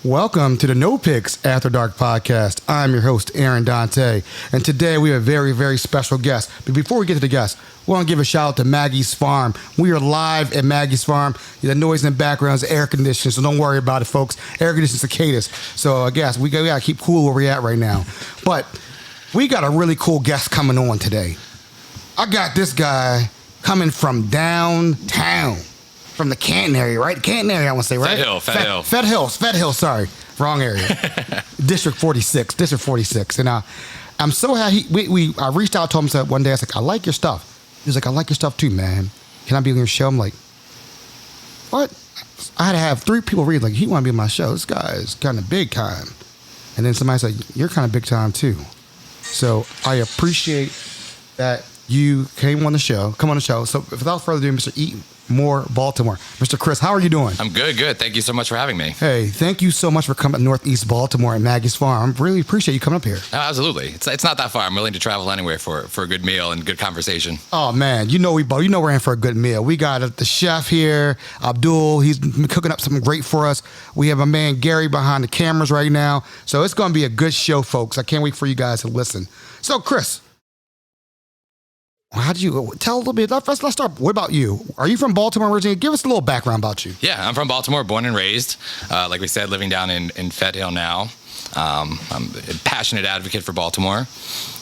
Welcome to the No Picks After Dark podcast. I'm your host, Aaron Dante, and today we have a very, very special guest. But before we get to the guest, we want to give a shout out to Maggies Farm. We are live at Maggies Farm. The noise in the background is air conditioning, so don't worry about it, folks. Air conditioning cicadas. So I guess we got to keep cool where we're at right now. But we got a really cool guest coming on today. I got this guy coming from downtown. From the Canton area, right? Canton area, I want to say, right? Fed Hill, sorry. Wrong area. District 46. And I'm so happy. I reached out to him and said one day, I was like, I like your stuff. He was like, I like your stuff too, man. Can I be on your show? I'm like, what? I had to have 3 people read, like, he want to be on my show. This guy is kind of big time. And then somebody said, you're kind of big time too. So I appreciate that you came on the show. Come on the show. So without further ado, Mr. EatmoreBaltimore. Mr. Chris, how are you doing? I'm good. Thank you so much for having me. Hey, thank you so much for coming to Northeast Baltimore at Maggies Farm. Really appreciate you coming up here. Oh, absolutely. It's not that far. I'm willing to travel anywhere for a good meal and good conversation. Oh, man. You know we're in for a good meal. We got the chef here, Abdul. He's cooking up something great for us. We have a man, Garry, behind the cameras right now. So it's going to be a good show, folks. I can't wait for you guys to listen. So, Chris, how did you tell a little bit? Let's start. What about you? Are you from Baltimore originally? Give us a little background about you. Yeah, I'm from Baltimore, born and raised. Like we said, living down in Fed Hill now. I'm a passionate advocate for Baltimore.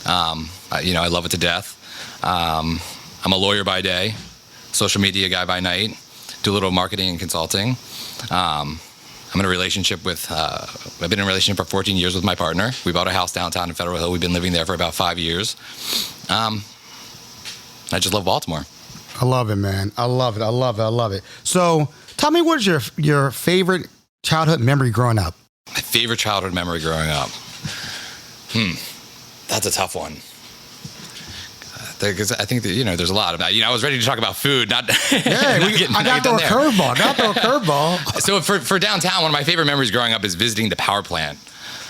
I love it to death. I'm a lawyer by day, social media guy by night. Do a little marketing and consulting. I'm in a relationship with. I've been in a relationship for 14 years with my partner. We bought a house downtown in Federal Hill. We've been living there for about 5 years. I just love Baltimore. I love it, man. I love it. So tell me, what is your favorite childhood memory growing up? My favorite childhood memory growing up? That's a tough one. Because I think that, there's a lot of that. I was ready to talk about food, not. Yeah, I got to throw a curveball. So for downtown, one of my favorite memories growing up is visiting the power plant.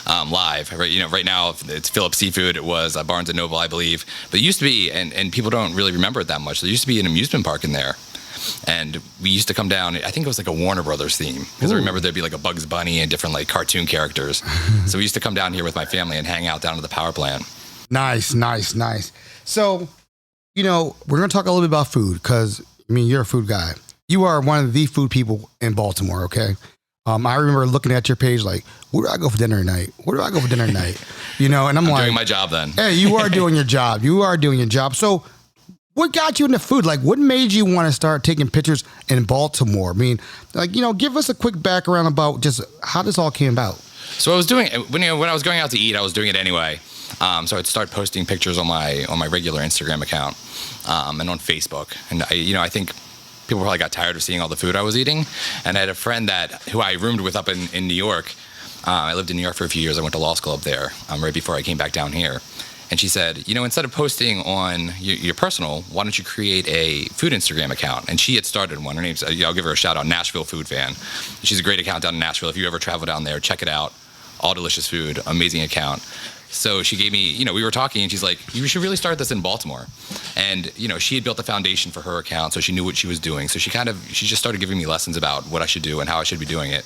Live, right now it's Phillips Seafood. It was Barnes and Noble, I believe, but it used to be, and people don't really remember it that much. There used to be an amusement park in there, and we used to come down. I think it was like a Warner Brothers theme, because I remember there'd be like a Bugs Bunny and different like cartoon characters. So we used to come down here with my family and hang out down at the power plant. Nice. So, we're gonna talk a little bit about food, because you're a food guy. You are one of the food people in Baltimore. Okay. I remember looking at your page like, where do I go for dinner tonight? And I'm like, doing my job then. Hey, you are doing your job. So what got you into food? Like, what made you want to start taking pictures in Baltimore? Give us a quick background about just how this all came about. So I was doing, when I was going out to eat, I was doing it anyway. So I'd start posting pictures on my regular Instagram account, and on Facebook. And I think people probably got tired of seeing all the food I was eating. And I had a friend who I roomed with up in New York. I lived in New York for a few years. I went to law school up there right before I came back down here. And she said, instead of posting on your personal, why don't you create a food Instagram account? And she had started one. Her name's, I'll give her a shout out, Nashville Food Fan. She's a great account down in Nashville. If you ever travel down there, check it out. All delicious food, amazing account. So she gave me, we were talking, and she's like, you should really start this in Baltimore. And, she had built a foundation for her account, so she knew what she was doing. So she just started giving me lessons about what I should do and how I should be doing it,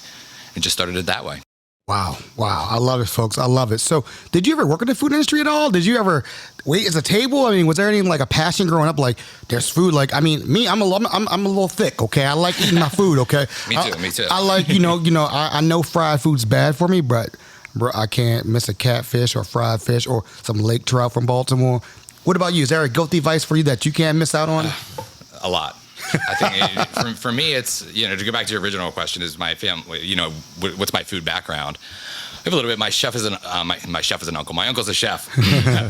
and just started it that way. Wow. I love it, folks. I love it. So did you ever work in the food industry at all? Did you ever wait as a table? Was there anything like a passion growing up? Like, there's food. Like, me, I'm a little thick. Okay. I like eating my food. Okay. Me too. I like, I know fried food's bad for me, but bro, I can't miss a catfish or fried fish or some lake trout from Baltimore. What about you? Is there a guilty vice for you that you can't miss out on? A lot. I think for me, it's, to go back to your original question, is my family, what's my food background? I have a little bit. My chef is my chef is an uncle. My uncle's a chef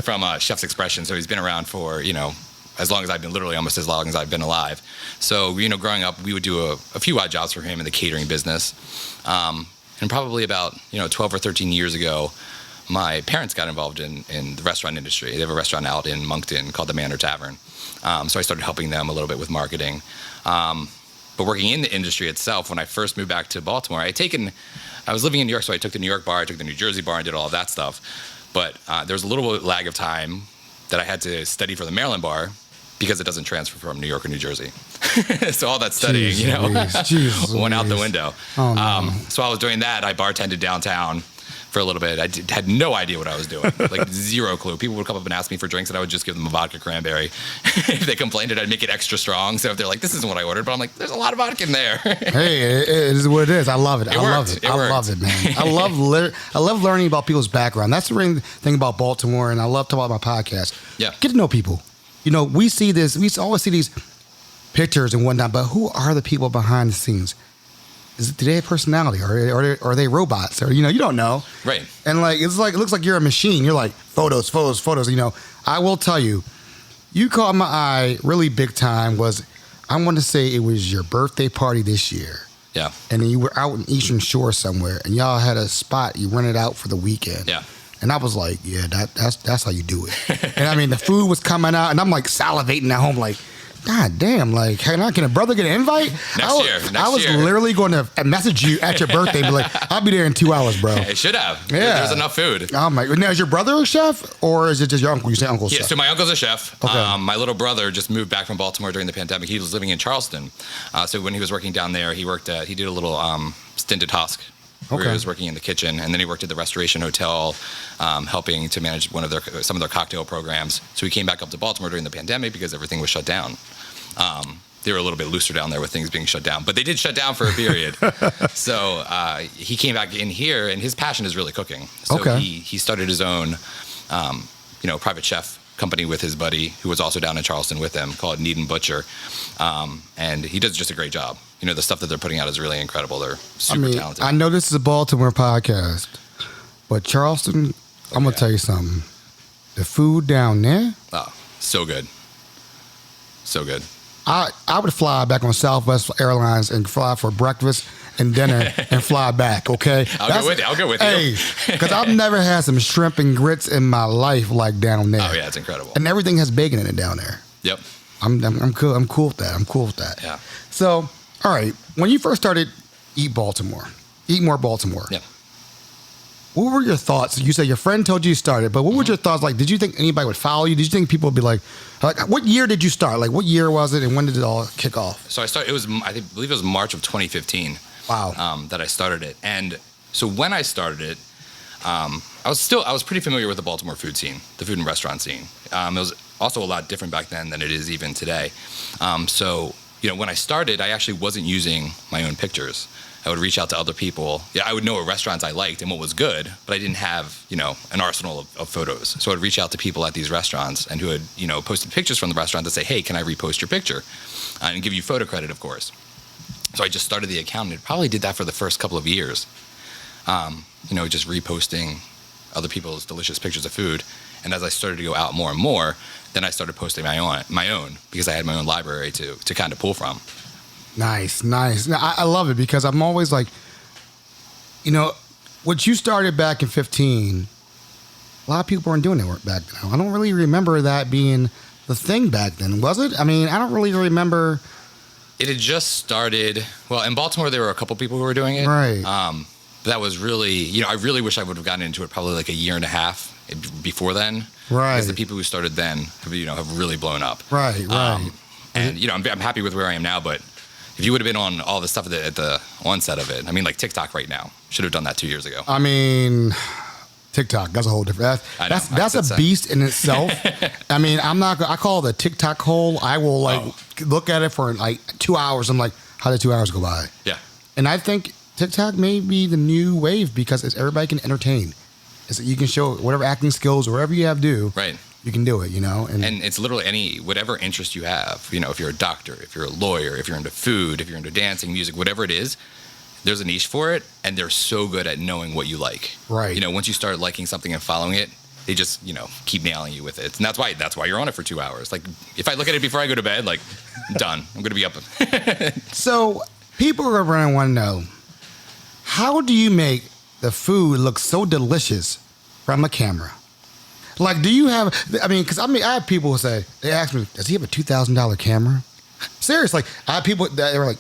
from Chef's Expression. So he's been around for, as long as I've been, literally almost as long as I've been alive. So, growing up, we would do a few odd jobs for him in the catering business. And probably about 12 or 13 years ago, my parents got involved in the restaurant industry. They have a restaurant out in Moncton called the Manor Tavern. So I started helping them a little bit with marketing. But working in the industry itself, when I first moved back to Baltimore, I was living in New York, so I took the New York bar, I took the New Jersey bar, and did all of that stuff. But there was a little lag of time that I had to study for the Maryland bar because it doesn't transfer from New York or New Jersey. So all that studying, Jeez, went out the window. Oh, no. So I was doing that. I bartended downtown for a little bit. I had no idea what I was doing, like zero clue. People would come up and ask me for drinks, and I would just give them a vodka cranberry. If they complained, I'd make it extra strong. So if they're like, "This isn't what I ordered," but I'm like, "There's a lot of vodka in there." Hey, it is what it is. I love it. It I love worked. it. I love it, man. I love learning about people's background. That's the main thing about Baltimore, and I love talking about my podcast. Yeah. Get to know people. We see this. We always see these pictures and whatnot, but who are the people behind the scenes? Do they have personality, or are they robots, or you don't know, Right? And it looks like you're a machine. You're like photos. I will tell you, you caught my eye really big time. I want to say it was your birthday party this year. Yeah. And then you were out in Eastern Shore somewhere, and y'all had a spot you rented out for the weekend. Yeah. And I was like, yeah, that's how you do it. And I mean, the food was coming out, and I'm like salivating at home, like, God damn, like, can a brother get an invite? Next year. I was literally going to message you at your birthday, be like, I'll be there in 2 hours, bro. It should have. Yeah. There's enough food. Oh my! Now, is your brother a chef, or is it just your uncle? You say uncle Yeah, chef. so my uncle's a chef. Okay. My little brother just moved back from Baltimore during the pandemic. He was living in Charleston. So when he was working down there, he did a little stint at Husk, where Okay. he was working in the kitchen, and then he worked at the Restoration Hotel, helping to manage some of their cocktail programs. So he came back up to Baltimore during the pandemic because everything was shut down. They were a little bit looser down there with things being shut down, but they did shut down for a period. So he came back in here, and his passion is really cooking. So Okay. he started his own, private chef company with his buddy, who was also down in Charleston with him, called Need and Butcher. And he does just a great job. The stuff that they're putting out is really incredible. They're super talented. I know this is a Baltimore podcast, but Charleston, I'm gonna tell you something. The food down there, Oh, so good. So good. I would fly back on Southwest Airlines and fly for breakfast and dinner and fly back. Okay, I'll go with you. Hey, because I've never had some shrimp and grits in my life like down there. Oh yeah, it's incredible. And everything has bacon in it down there. Yep. I'm cool. I'm cool with that. Yeah. So, all right, when you first started More Baltimore. Yep. What were your thoughts? You said your friend told you started, but what were your thoughts? Like, did you think anybody would follow you? Did you think people would be like, what year did you start? Like, what year was it, and when did it all kick off? So I believe it was March of 2015. Wow. That I started it, and so when I started it, I was pretty familiar with the Baltimore food scene, the food and restaurant scene. It was also a lot different back then than it is even today. So when I started, I actually wasn't using my own pictures. I would reach out to other people. Yeah, I would know what restaurants I liked and what was good, but I didn't have, an arsenal of photos. So I'd reach out to people at these restaurants and who had, posted pictures from the restaurant to say, hey, can I repost your picture? And give you photo credit, of course. So I just started the account, and it probably did that for the first couple of years. Just reposting other people's delicious pictures of food. And as I started to go out more and more, then I started posting my own because I had my own library to kind of pull from. Nice. Now, I love it because I'm always like, what you started back in 15, a lot of people weren't doing it back then. I don't really remember that being the thing back then, was it? I mean, I don't really remember. It had just started. Well, in Baltimore, there were a couple people who were doing it. Right. That was really, I really wish I would have gotten into it probably like a year and a half before then. Right. Because the people who started then have really blown up. Right. And, I'm happy with where I am now, but if you would have been on all the stuff at the onset of it, I mean, like TikTok right now, should have done that 2 years ago. I mean, TikTok, that's a whole different. That's a beast in itself. I mean, I call it a TikTok hole. I will look at it for like 2 hours. I'm like, how did 2 hours go by? Yeah. And I think TikTok may be the new wave because everybody can entertain. You can show whatever acting skills, whatever you have to do. Right. You can do it, And it's literally whatever interest you have. If you're a doctor, if you're a lawyer, if you're into food, if you're into dancing, music, whatever it is, there's a niche for it, and they're so good at knowing what you like. Right. Once you start liking something and following it, they just, keep nailing you with it. And that's why you're on it for 2 hours. Like, if I look at it before I go to bed, like, done. I'm going to be up. So, people are going to want to know, how do you make the food look so delicious from a camera? Like, do you have, because I have people who say, they ask me, does he have a $2,000 camera? Seriously, I have people that they were like,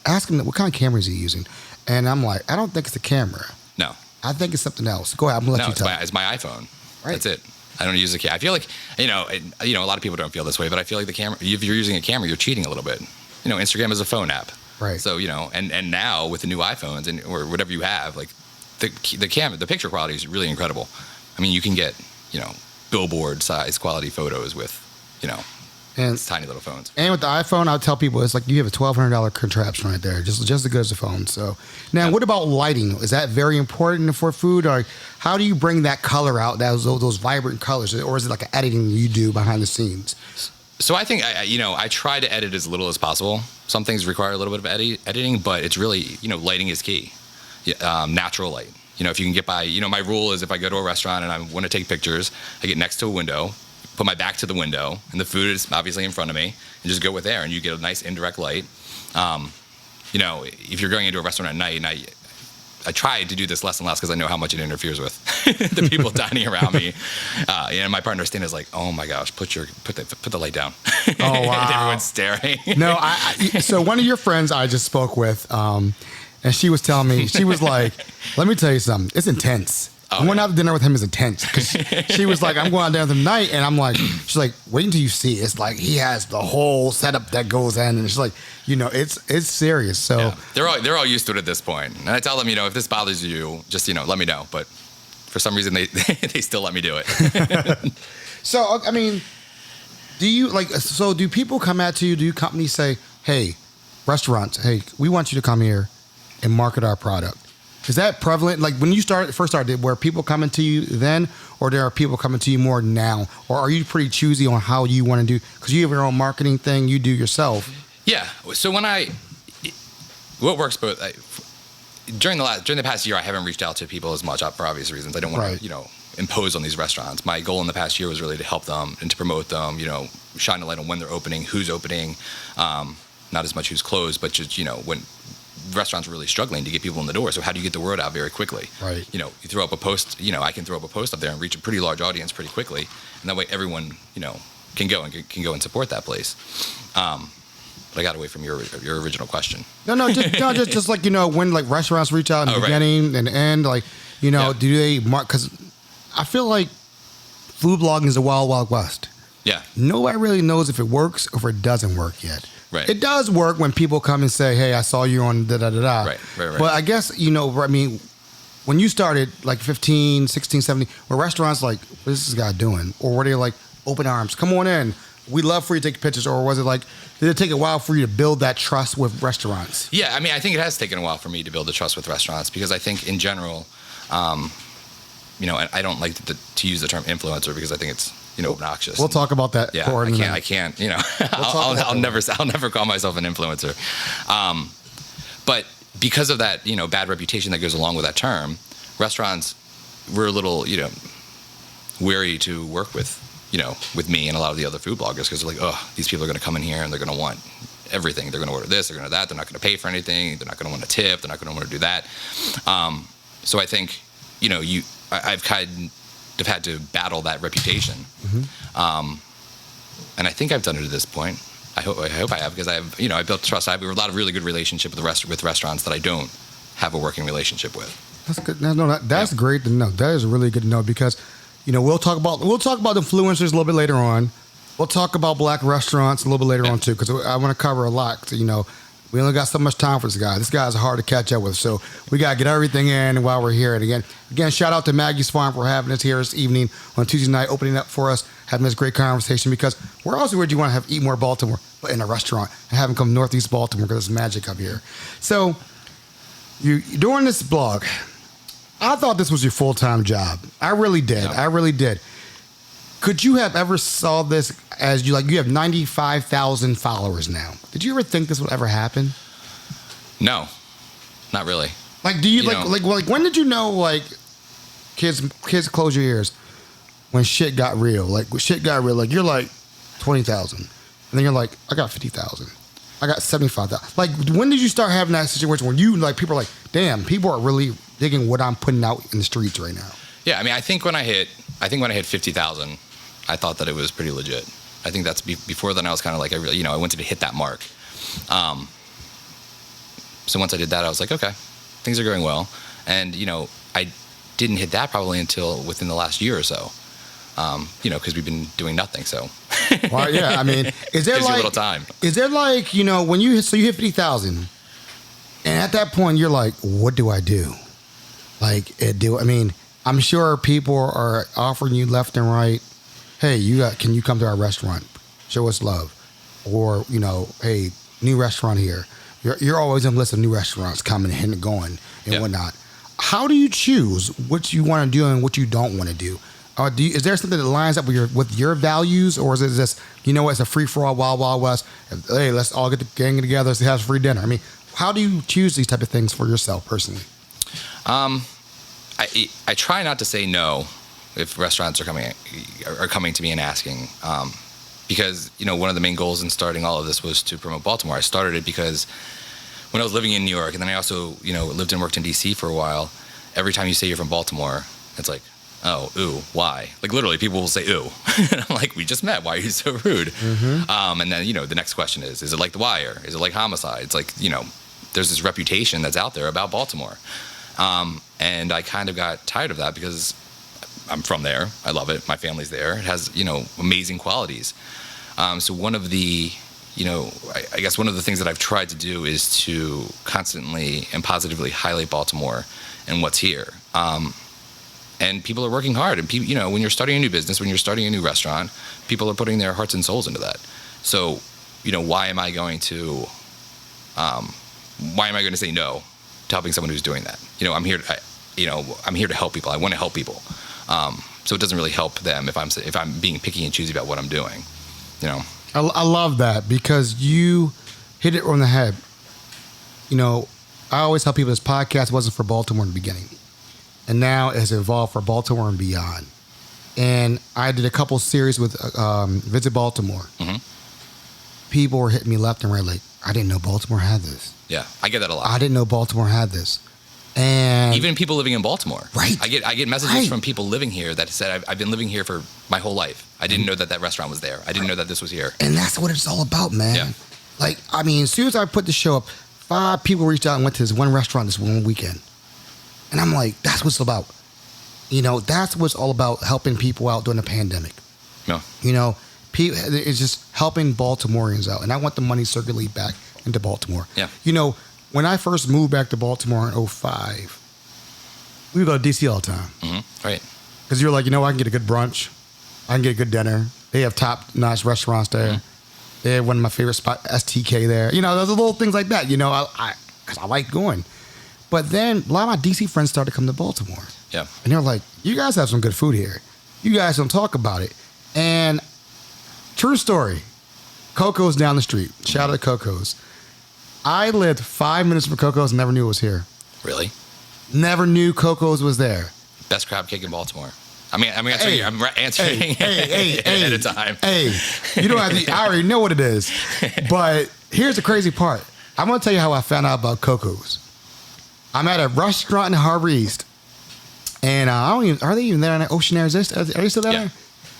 ask him, what kind of camera is he using? And I'm like, I don't think it's the camera. No. I think it's something else. Go ahead, I'm going to let you tell. It's my iPhone. Right. That's it. I don't use the camera. I feel like, a lot of people don't feel this way, but I feel like the camera, if you're using a camera, you're cheating a little bit. Instagram is a phone app. Right. So, and now with the new iPhones or whatever you have, like the camera, the picture quality is really incredible. I mean, you can get, billboard size quality photos with, and tiny little phones. And with the iPhone, I'll tell people it's like you have a $1,200 contraption right there, just as good as a phone. So now, what about lighting? Is that very important for food, or how do you bring that color out, those vibrant colors, or is it like an editing you do behind the scenes? So I think I try to edit as little as possible. Some things require a little bit of editing, but it's really lighting is key. Natural light. If you can get by, my rule is if I go to a restaurant and I want to take pictures, I get next to a window, put my back to the window, and the food is obviously in front of me, and just go with there, and you get a nice indirect light. If you're going into a restaurant at night, and I try to do this less and less because I know how much it interferes with the people dining around me. And my partner Stan is like, "Oh my gosh, put the light down." Oh wow! And everyone's staring. No, so one of your friends I just spoke with, and she was telling me, she was like, "Let me tell you something. It's intense." Going out to dinner with him is intense because she was like, I'm going out there tonight, and I'm like, she's like, wait until you see. It's like he has the whole setup that goes in, and she's like, it's serious. So they're all used to it at this point, and I tell them, if this bothers you, just let me know. But for some reason, they they still let me do it. So I mean, do people come at you? Do companies say, hey, restaurants, hey, we want you to come here and market our product? Is that prevalent? Like when you first started, were people coming to you then, or there are people coming to you more now? Or are you pretty choosy on how you want to do? Because you have your own marketing thing you do yourself. Yeah. So what works both, during the past year, I haven't reached out to people as much for obvious reasons. I don't want to, impose on these restaurants. My goal in the past year was really to help them and to promote them, shine a light on when they're opening, who's opening, not as much who's closed, but just, when restaurants are really struggling to get people in the door. So how do you get the word out very quickly? Right. You throw up a post, I can throw up a post up there and reach a pretty large audience pretty quickly. And that way everyone, can go and support that place. But I got away from your original question. Just like, when like restaurants reach out in the beginning and end, like, do they mark? Because I feel like food blogging is a wild, wild west. Yeah. Nobody really knows if it works or if it doesn't work yet. Right. It does work when people come and say, hey, I saw you on da-da-da-da. Right. But I guess, when you started like 15, 16, 17, were restaurants like, what is this guy doing? Or were they like, open arms, come on in. We'd love for you to take pictures. Or was it like, did it take a while for you to build that trust with restaurants? Yeah, I think it has taken a while for me to build the trust with restaurants because I think in general, I don't like to use the term influencer because I think it's, obnoxious. We'll talk about that. Yeah, I can't. I'll never call myself an influencer. But because of that, bad reputation that goes along with that term, restaurants were a little, weary to work with, with me and a lot of the other food bloggers because they're like, oh, these people are going to come in here and they're going to want everything. They're going to order this, they're going to that. They're not going to pay for anything. They're not going to want a tip. They're not going to want to do that. So I think, I've kind of had to battle that reputation. Mm-hmm. And I think I've done it at this point. I hope I have because I built trust. I have a lot of really good relationship with restaurants that I don't have a working relationship with. That's good. That's great to know. That is really good to know because, we'll talk about influencers a little bit later on. We'll talk about black restaurants a little bit later on too because I want to cover a lot. So, we only got so much time for this guy. This guy's hard to catch up with, so we got to get everything in while we're here. And again, shout out to Maggies Farm for having us here this evening on Tuesday night, opening up for us, having this great conversation because where else would you want to have Eat More Baltimore but in a restaurant and have them come Northeast Baltimore because it's magic up here. So you doing this blog, I thought this was your full-time job. I really did. Yeah. I really did. Could you have ever saw this as you have 95,000 followers now? Did you ever think this would ever happen? No, not really. Like, do you like when did you know like kids close your ears when shit got real? Like when shit got real, like you're like 20,000, and then you're like I got 50,000, I got 75,000. Like when did you start having that situation where you like people are like, damn, people are really digging what I'm putting out in the streets right now? Yeah, I think when I hit 50,000. I thought that it was pretty legit. I think that's before then I was kind of like, I wanted to hit that mark. So once I did that, I was like, okay, things are going well. And, I didn't hit that probably until within the last year or so. Because we've been doing nothing. So, Well, yeah, I mean, is there gives you a like little time. is there like when you hit 50,000, and at that point you're like, what do I do? Like, I mean, I'm sure people are offering you left and right. Hey, can you come to our restaurant? Show us love, or hey, new restaurant here. You're always on the list of new restaurants coming and going and whatnot. How do you choose what you want to do and what you don't want to do? Is there something that lines up with your values, or is it just it's a free for all, wild wild west? Hey, let's all get the gang together, let's have free dinner. I mean, how do you choose these type of things for yourself personally? I try not to say no if restaurants are coming to me and asking, because one of the main goals in starting all of this was to promote Baltimore. I started it because when I was living in New York, and then I also lived and worked in DC for a while. Every time you say you're from Baltimore, it's like, oh, ooh, why? Like literally, people will say ooh, and I'm like, we just met. Why are you so rude? Mm-hmm. And then the next question is it like The Wire? Is it like Homicide? It's like there's this reputation that's out there about Baltimore. And I kind of got tired of that because I'm from there. I love it. My family's there. It has, amazing qualities. So one of the, I guess one of the things that I've tried to do is to constantly and positively highlight Baltimore and what's here. And people are working hard. And people, when you're starting a new business, when you're starting a new restaurant, people are putting their hearts and souls into that. So, why am I going to say no to helping someone who's doing that? I'm here to help people. I want to help people. So it doesn't really help them if I'm being picky and choosy about what I'm doing. I love that because you hit it on the head. I always tell people this podcast wasn't for Baltimore in the beginning, and now it has evolved for Baltimore and beyond. And I did a couple series with Visit Baltimore. Mm-hmm. People were hitting me left and right like, I didn't know Baltimore had this. Yeah, I get that a lot. I didn't know Baltimore had this. And even people living in Baltimore. Right. I get messages from people living here that said, I've been living here for my whole life. I didn't know that restaurant was there. I didn't know that this was here. And that's what it's all about, man. Yeah. Like, I mean, as soon as I put the show up, 5 people reached out and went to this one restaurant this one weekend. And I'm like, that's what it's about. That's what's all about, helping people out during the pandemic. Yeah. It's just helping Baltimoreans out. And I want the money circulate back into Baltimore. Yeah. When I first moved back to Baltimore in 2005, we would go to DC all the time. Mm-hmm. Right. Because you're like, I can get a good brunch. I can get a good dinner. They have top-notch restaurants there. Mm-hmm. They have one of my favorite spots, STK there. There's little things like that, because I like going. But then a lot of my DC friends started to come to Baltimore. Yeah. And they're like, you guys have some good food here. You guys don't talk about it. And true story, Coco's down the street. Shout out to Coco's. I lived 5 minutes from Coco's and never knew it was here. Really? Never knew Coco's was there. Best crab cake in Baltimore. I'm answering at a time. Hey, you don't have to, I already know what it is. But here's the crazy part. I'm going to tell you how I found out about Coco's. I'm at a restaurant in Harbor East. And are they even there on Ocean Air? Are they still there? Yeah,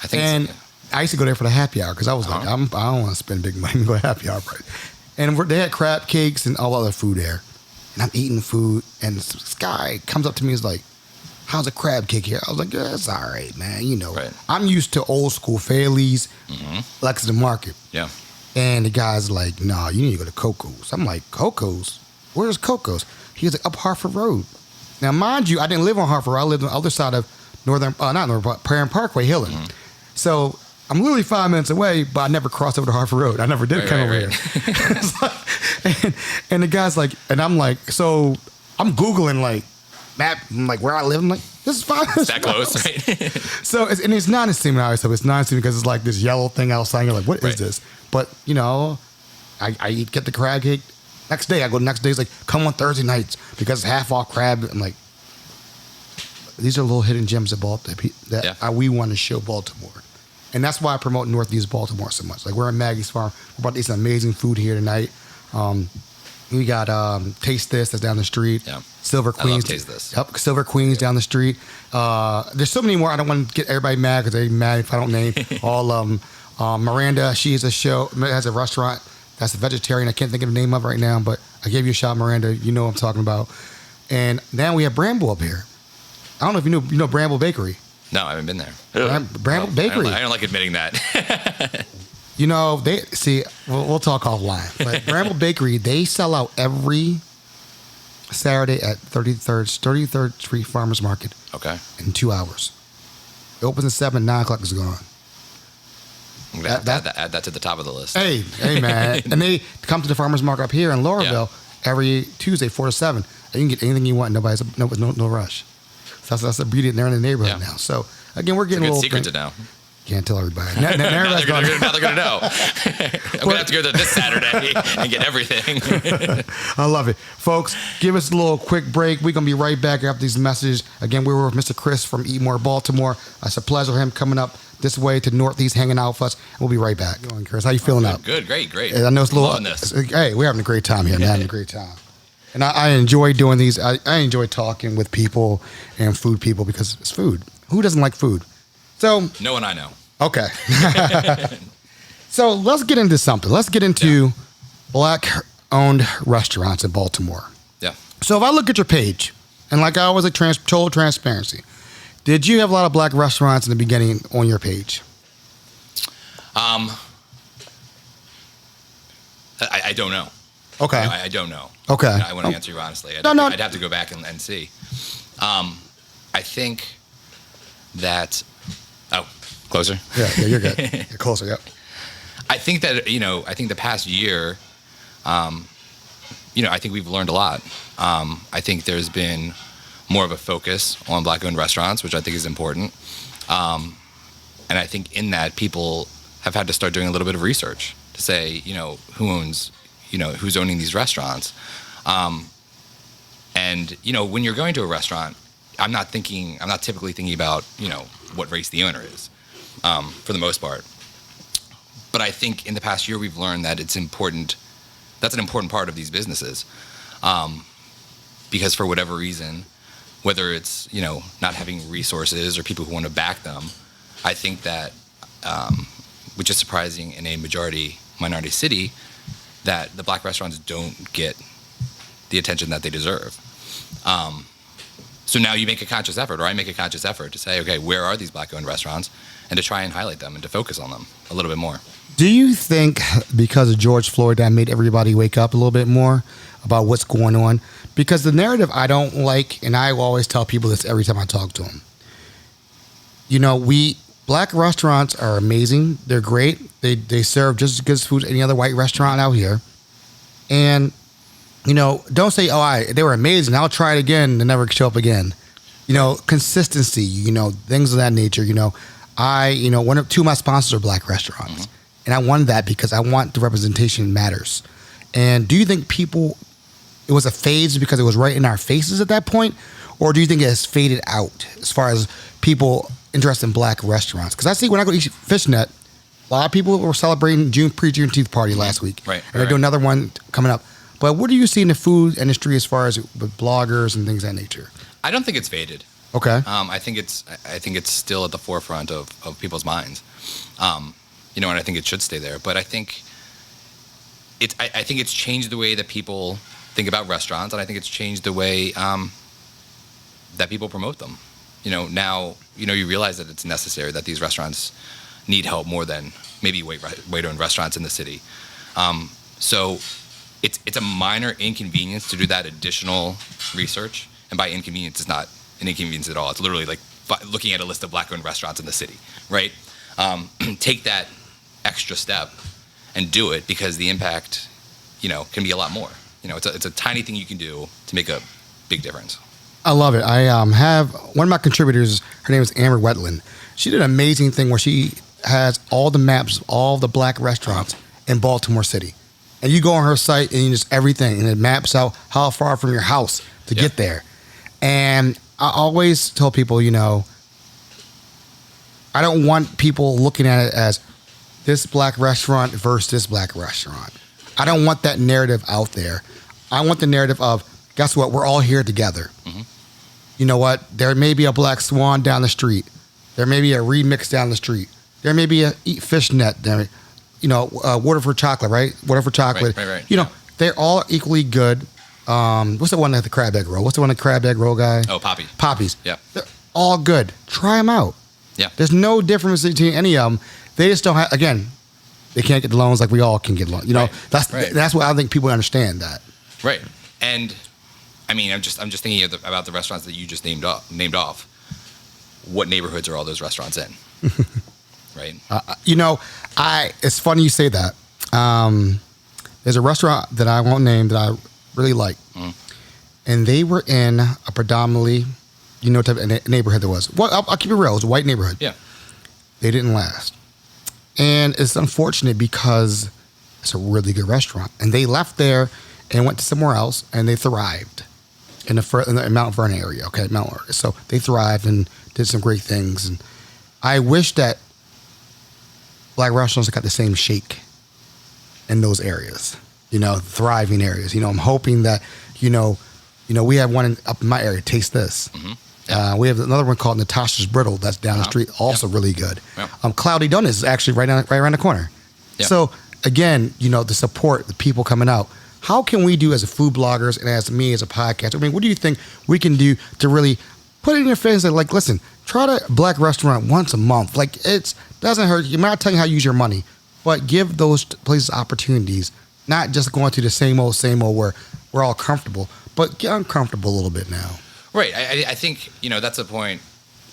I think and so. Yeah. I used to go there for the happy hour because I was like, I don't want to spend big money to go to happy hour. And they had crab cakes and all other food there. And I'm eating food, and this guy comes up to me and is like, how's a crab cake here? I was like, yeah, it's all right, man. Right. I'm used to old school Fairleys, Lexington Market. Yeah. And the guy's like, no, you need to go to Coco's. I'm like, Coco's? Where's Coco's? He was like, up Hartford Road. Now, mind you, I didn't live on Hartford Road. I lived on the other side of Prairie Parkway, Hillen. Mm-hmm. So I'm literally 5 minutes away, but I never crossed over to Hartford Road. I never did come over here. And the guy's like, and I'm like, so I'm Googling map, where I live. I'm like, this is 5 minutes. That close, right? So, it's not a steaming house. So it's not steaming because it's like this yellow thing outside. You're like, what is this? But, I get the crab cake. Next day, I go the next day. It's like, come on Thursday nights because it's half off crab. I'm like, these are little hidden gems of Baltimore that we want to show Baltimore. And that's why I promote Northeast Baltimore so much. Like, we're at Maggies Farm. We're about to eat some amazing food here tonight. We got Taste This that's down the street. Yeah. Silver Queens. I love Taste This. Yep, Silver Queens down the street. There's so many more. I don't want to get everybody mad because they're mad if I don't name all of them. Miranda, she has a restaurant that's a vegetarian. I can't think of the name of it right now, but I gave you a shot, Miranda. You know what I'm talking about. And then we have Bramble up here. I don't know if you know Bramble Bakery. No, I haven't been there. Bramble Bakery. I don't like admitting that. You know, they see. We'll talk offline. But Bramble Bakery, they sell out every Saturday at 33rd Street Farmers Market. Okay. In 2 hours. It opens at 7, 9 o'clock is going on. I'm going to add that to the top of the list. Hey, man. And they come to the farmers market up here in Laurelville every Tuesday, 4 to 7. And you can get anything you want. No rush. So that's the beauty. They're in the neighborhood now. So, again, we're getting it's a good little secret to know. Can't tell everybody. Now they're going to know. I'm going to have to go there this Saturday and get everything. I love it. Folks, give us a little quick break. We're going to be right back after these messages. Again, we were with Mr. Chris from Baltimore. It's a pleasure him coming up this way to Northeast, hanging out with us. We'll be right back. Chris, how you feeling up? Good, great. I know it's a little. Hey, we're having a great time here, man. Having a great time. And I enjoy doing these. I enjoy talking with people and food people because it's food. Who doesn't like food? So no one I know. Okay. So let's get into something. Let's get into Black-owned restaurants in Baltimore. Yeah. So if I look at your page, and like I always like total transparency, did you have a lot of Black restaurants in the beginning on your page? I don't know. Okay. I don't know. Okay. I want to answer you honestly. I'd have to go back and see. I think that. Oh, closer? Yeah, you're good. You're closer, yep. I think that, I think the past year, I think we've learned a lot. I think there's been more of a focus on Black-owned restaurants, which I think is important. And I think in that, people have had to start doing a little bit of research to say, who owns, who's owning these restaurants. And, when you're going to a restaurant, I'm not typically thinking about, what race the owner is, for the most part. But I think in the past year, we've learned that it's important. That's an important part of these businesses. Because for whatever reason, whether it's, not having resources or people who want to back them, I think that, which is surprising in a minority city, that the Black restaurants don't get the attention that they deserve. So now you make a conscious effort, or I make a conscious effort to say, okay, where are these Black-owned restaurants, and to try and highlight them and to focus on them a little bit more. Do you think because of George Floyd that made everybody wake up a little bit more about what's going on? Because the narrative I don't like, and I always tell people this every time I talk to them, Black restaurants are amazing. They're great. They serve just as good food as any other white restaurant out here. And don't say, they were amazing, I'll try it again, and never show up again. Consistency, things of that nature. Two of my sponsors are Black restaurants. Mm-hmm. And I wanted that because I want the representation matters. And do you think it was a phase because it was right in our faces at that point? Or do you think it has faded out as far as people interested in Black restaurants? Because I see when I go to eat Fishnet, a lot of people were celebrating pre-Juneteenth party last week. Right. And they're doing another one coming up. But what do you see in the food industry as far as with bloggers and things of that nature? I don't think it's faded. Okay. I think it's still at the forefront of people's minds. And I think it should stay there. But I think it's changed the way that people think about restaurants, and I think it's changed the way that people promote them. Now you realize that it's necessary, that these restaurants need help more than maybe white-owned restaurants in the city. So it's a minor inconvenience to do that additional research, and by inconvenience, it's not an inconvenience at all. It's literally like looking at a list of Black-owned restaurants in the city, right? Take that extra step and do it, because the impact, can be a lot more. It's a tiny thing you can do to make a big difference. I love it. I have one of my contributors. Her name is Amber Wendland. She did an amazing thing where she has all the maps of all the Black restaurants in Baltimore City. And you go on her site and you just everything, and it maps out how far from your house to get there. And I always tell people, I don't want people looking at it as this Black restaurant versus this Black restaurant. I don't want that narrative out there. I want the narrative of, guess what? We're all here together. Mm-hmm. You know what? There may be a Black Swan down the street. There may be a Remix down the street. There may be a Eat Fishnet there. Water for Chocolate, right? Water for Chocolate. Right. They're all equally good. What's the one at the crab egg roll? What's the one at the crab egg roll guy? Oh, Poppy's. Poppy's. Yeah. They're all good. Try them out. Yeah. There's no difference between any of them. They just don't have, again, they can't get the loans like we all can get loans. You know, that's what I think people understand that. Right. And I mean, I'm just thinking about the restaurants that you just named off. What neighborhoods are all those restaurants in? Right. You know, it's funny you say that. There's a restaurant that I won't name that I really like, and they were in a predominantly, you know, type of neighborhood there was. Well, I'll keep it real. It was a white neighborhood. Yeah. They didn't last, and it's unfortunate because it's a really good restaurant, and they left there and went to somewhere else, and they thrived in the Mount Vernon area. Okay, Mount Vernon. So they thrived and did some great things, and I wish that black restaurants got the same shake in those areas, you know, thriving areas. You know, I'm hoping that, you know, we have one up in my area, Taste This. Mm-hmm. Yeah. We have another one called Natasha's Brittle that's down the street, also really good. Yeah. Cloudy Donuts is actually right around the corner. Yeah. So again, you know, the support, the people coming out. How can we do as a food bloggers and as me as a podcaster? I mean, what do you think we can do to really put it in your face and like, listen, try a black restaurant once a month. Like, it doesn't hurt. I'm not telling you how to use your money, but give those places opportunities, not just going to the same old where we're all comfortable, but get uncomfortable a little bit now. Right. I think, you know, that's a point,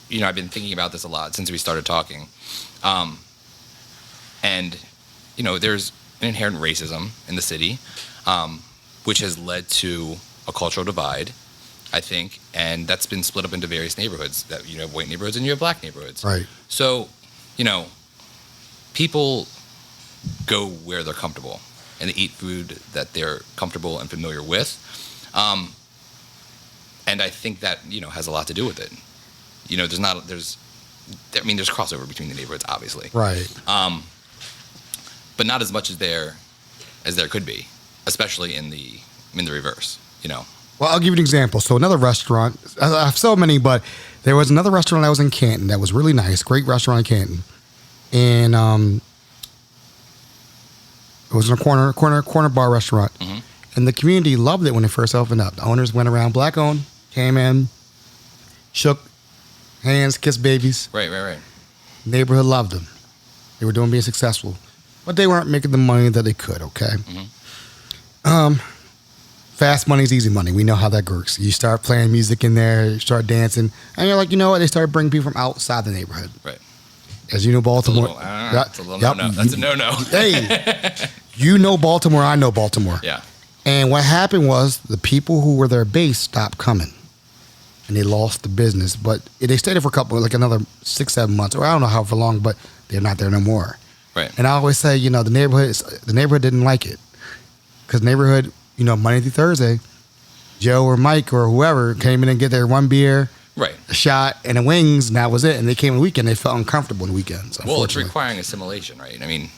you know, I've been thinking about this a lot since we started talking. And, you know, there's an inherent racism in the city, which has led to a cultural divide, I think, and that's been split up into various neighborhoods. That you have white neighborhoods and you have black neighborhoods. Right. So, you know, people go where they're comfortable and they eat food that they're comfortable and familiar with. And I think that, you know, has a lot to do with it. You know, there's crossover between the neighborhoods, obviously. Right. But not as much as there could be, especially in the reverse, you know. Well, I'll give you an example. So another restaurant, I have so many, but there was another restaurant that was in Canton that was really nice, great restaurant in Canton. And it was in a corner bar restaurant. Mm-hmm. And the community loved it when it first opened up. The owners went around, black owned, came in, shook hands, kissed babies. Right. Neighborhood loved them. They were being successful. But they weren't making the money that they could, okay? Mm-hmm. Fast money is easy money. We know how that works. You start playing music in there, you start dancing, and you're like, you know what? They started bringing people from outside the neighborhood. Right. As you know, Baltimore. That's a little no-no. That's a no-no. Hey, you know Baltimore, I know Baltimore. Yeah. And what happened was the people who were their base stopped coming. And they lost the business. But they stayed there for another 6-7 months, or I don't know how for long, but they're not there no more. Right. And I always say, you know, the neighborhood didn't like it. Because neighborhood, you know, Monday through Thursday, Joe or Mike or whoever came in and get their one beer, right, a shot, and the wings, and that was it. And they came on the weekend, they felt uncomfortable on the weekends. Well, it's requiring assimilation, right? I mean,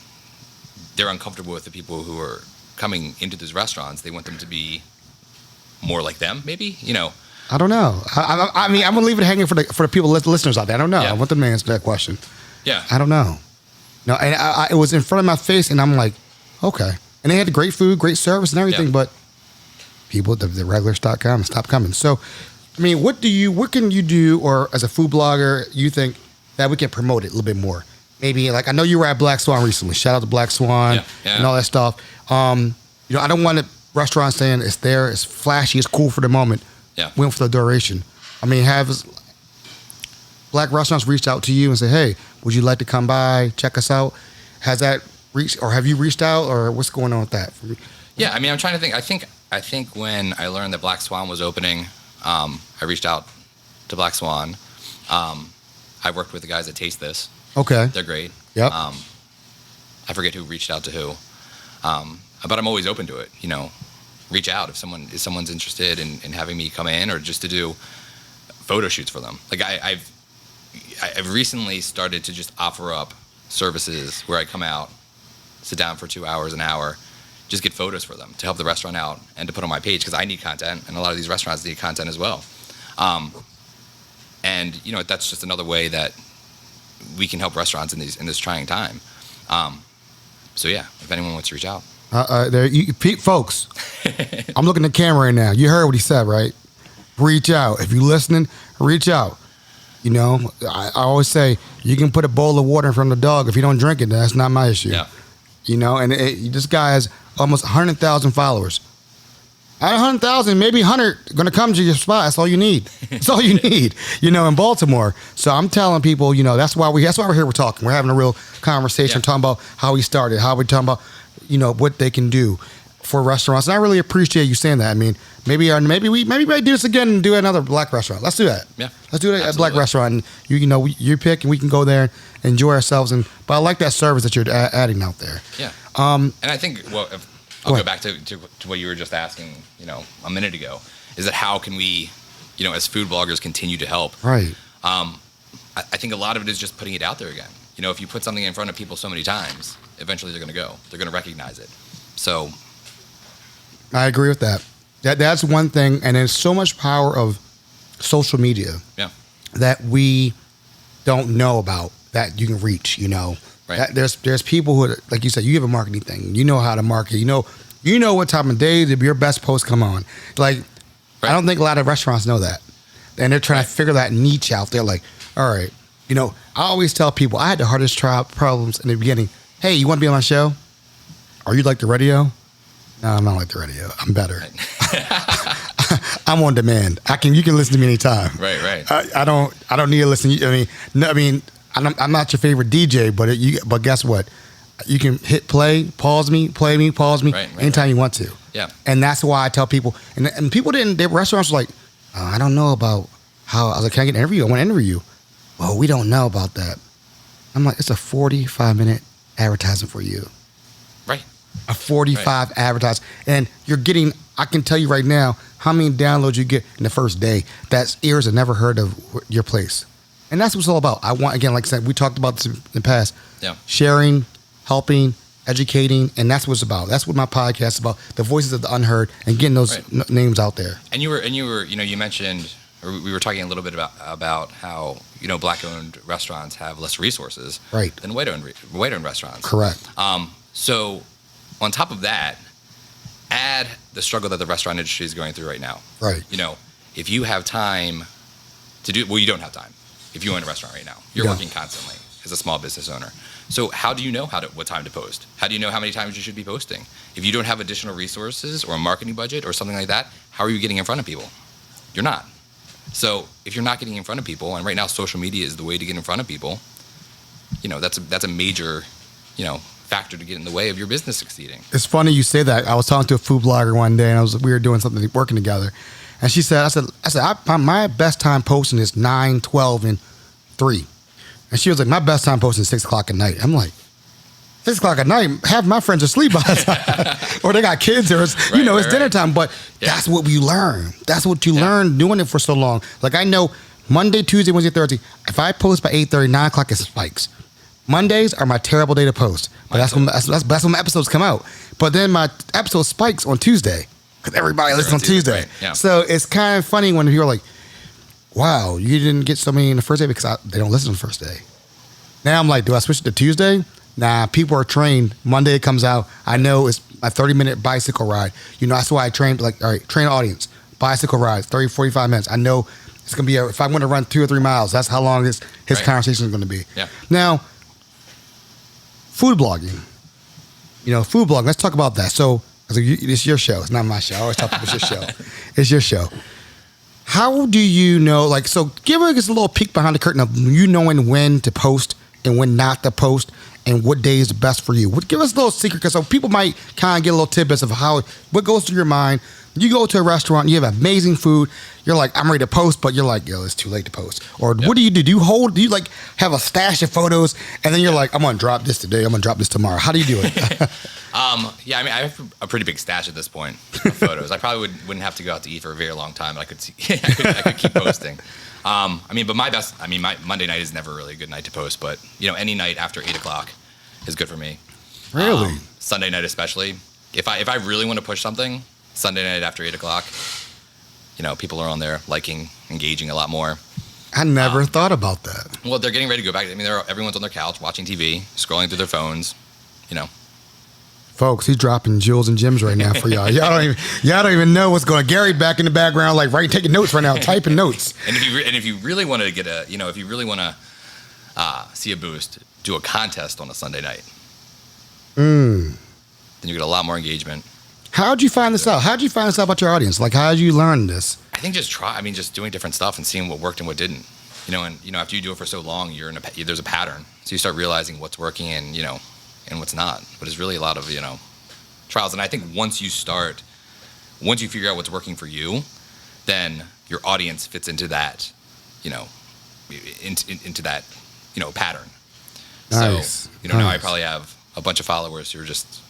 they're uncomfortable with the people who are coming into these restaurants. They want them to be more like them, maybe, you know. I don't know. I mean, I'm gonna leave it hanging for the people, listeners out there. I don't know. Yeah. I want them to answer that question. Yeah. I don't know. No, and it was in front of my face, and I'm like, okay. And they had great food, great service, and everything, but people, the regulars stopped coming. So, I mean, what can you do, or as a food blogger, you think that we can promote it a little bit more? Maybe, like, I know you were at Black Swan recently. Shout out to Black Swan and all that stuff. You know, I don't want a restaurant saying it's there, it's flashy, it's cool for the moment. Yeah. We went for the duration. I mean, have black restaurants reached out to you and say, hey, would you like to come by, check us out? Has that reached, or have you reached out, or what's going on with that? Yeah, I mean, I'm trying to think. I think when I learned that Black Swan was opening, I reached out to Black Swan. I worked with the guys that Taste This. Okay. They're great. Yep. I forget who reached out to who. But I'm always open to it, you know. Reach out if someone's interested in having me come in, or just to do photo shoots for them. Like I've recently started to just offer up services where I come out, sit down for 2 hours, an hour, just get photos for them to help the restaurant out and to put on my page, because I need content, and a lot of these restaurants need content as well. And you know, that's just another way that we can help restaurants in this trying time. So yeah, if anyone wants to reach out. Folks, I'm looking at the camera right now. You heard what he said, right? Reach out. If you're listening, reach out. You know, I always say you can put a bowl of water in front of the dog. If you don't drink it, that's not my issue. Yeah. You know, and this guy has almost 100,000 followers. Out of 100,000, maybe 100 going to come to your spot. That's all you need. That's all you need, you know, in Baltimore. So I'm telling people, you know, that's why we're here. We're talking. We're having a real conversation, talking about how we started, how we're talking about, you know, what they can do for restaurants. And I really appreciate you saying that. I mean, maybe we do this again and do another black restaurant. Let's do that. Yeah. Let's do a black restaurant. And you know, you pick and we can go there and enjoy ourselves. But I like that service that you're adding out there. Yeah. And I think, well, I'll go back to what you were just asking, you know, a minute ago, is that how can we, you know, as food bloggers continue to help? Right. I think a lot of it is just putting it out there again. You know, if you put something in front of people so many times, eventually they're going to go. They're going to recognize it. So I agree with that. That's one thing, and there's so much power of social media that we don't know about that you can reach, you know. Right. There's people who, like you said, you have a marketing thing. You know how to market. You know what time of day your best posts come on. Like, I don't think a lot of restaurants know that. And they're trying to figure that niche out. They're like, all right, you know, I always tell people, I had the hardest problems in the beginning. Hey, you want to be on my show? Or you like the radio? No, I'm not like the radio. I'm better. Right. I'm on demand. You can listen to me anytime. Right. I don't need to listen. I mean, I'm not your favorite DJ, but guess what? You can hit play, pause me, pause me anytime you want to. Yeah. And that's why I tell people, and people their restaurants were like, I don't know about how, I was like, can I get an interview? I want to interview you. Well, we don't know about that. I'm like, it's a 45-minute advertisement for you. Right. A 45 advertisement. And you're getting, I can tell you right now, how many downloads you get in the first day. That's ears have never heard of your place. And that's what it's all about. I want, again, like I said, we talked about this in the past. Yeah. Sharing, helping, educating, and that's what it's about. That's what my podcast is about. The voices of the unheard and getting those names out there. And you were, you know, you mentioned, or we were talking a little bit about how, you know, black-owned restaurants have less resources than white-owned restaurants. Correct. So on top of that, add the struggle that the restaurant industry is going through right now. Right. You know, if you have time to do, well, you don't have time. If you own a restaurant right now, you're working constantly as a small business owner. So how do you know what time to post? How do you know how many times you should be posting? If you don't have additional resources or a marketing budget or something like that, how are you getting in front of people? You're not. So if you're not getting in front of people, and right now social media is the way to get in front of people, you know, that's a major, you know, factor to get in the way of your business succeeding. It's funny you say that. I was talking to a food blogger one day, and we were doing something, working together. And she said, I said, my best time posting is 9, 12, and 3. And she was like, my best time posting is 6 o'clock at night. I'm like, 6 o'clock at night, half my friends are asleep by the time. Or they got kids, or it's, it's dinner time. But that's what we learn. That's what you learn doing it for so long. Like, I know Monday, Tuesday, Wednesday, Thursday, if I post by 8:30, 9 o'clock, it spikes. Mondays are my terrible day to post. But that's when my episodes come out. But then my episode spikes on Tuesday. Because everybody listens on Tuesday. Right. Yeah. So it's kind of funny when you're like, wow, you didn't get so many in the first day because they don't listen on the first day. Now I'm like, do I switch it to Tuesday? Nah, people are trained. Monday it comes out. I know it's a 30-minute bicycle ride. You know, that's why I trained, like, all right, train audience. Bicycle rides, 30, 45 minutes. I know it's going to be, if I want to run 2 or 3 miles, that's how long his conversation is going to be. Yeah. Now, food blogging. You know, food blogging, let's talk about that. So, it's your show. It's not my show. I always talk about it's your show. It's your show. How do you know, like, so give us a little peek behind the curtain of you knowing when to post and when not to post and what day is the best for you. Give us a little secret, because so people might kind of get a little tidbits of what goes through your mind. You go to a restaurant, you have amazing food, you're like, I'm ready to post, but you're like, yo, it's too late to post. Or what do you do? Do you like have a stash of photos and then you're like, I'm going to drop this today, I'm going to drop this tomorrow. How do you do it? Yeah, I mean, I have a pretty big stash at this point of photos. I probably wouldn't have to go out to eat for a very long time. I could keep posting. I mean, but my Monday night is never really a good night to post, but you know, any night after 8 o'clock is good for me. Really? Sunday night especially. If I really want to push something, Sunday night after 8 o'clock, you know, people are on there liking, engaging a lot more. I never thought about that. Well, they're getting ready to go back. I mean, everyone's on their couch watching TV, scrolling through their phones, you know. Folks, he's dropping jewels and gems right now for y'all. Y'all don't even know what's going on. Gary back in the background, like taking notes right now, typing notes. And if you really want to get if you really want to see a boost, do a contest on a Sunday night. Then you get a lot more engagement. How'd you find this out? How'd you find this out about your audience? Like, how'd you learn this? I think just doing different stuff and seeing what worked and what didn't. After you do it for so long, there's a pattern. So you start realizing what's working and what's not. But it's really a lot of trials. And I think once you figure out what's working for you, then your audience fits into that, into that, pattern. Nice. So now I probably have a bunch of followers who are just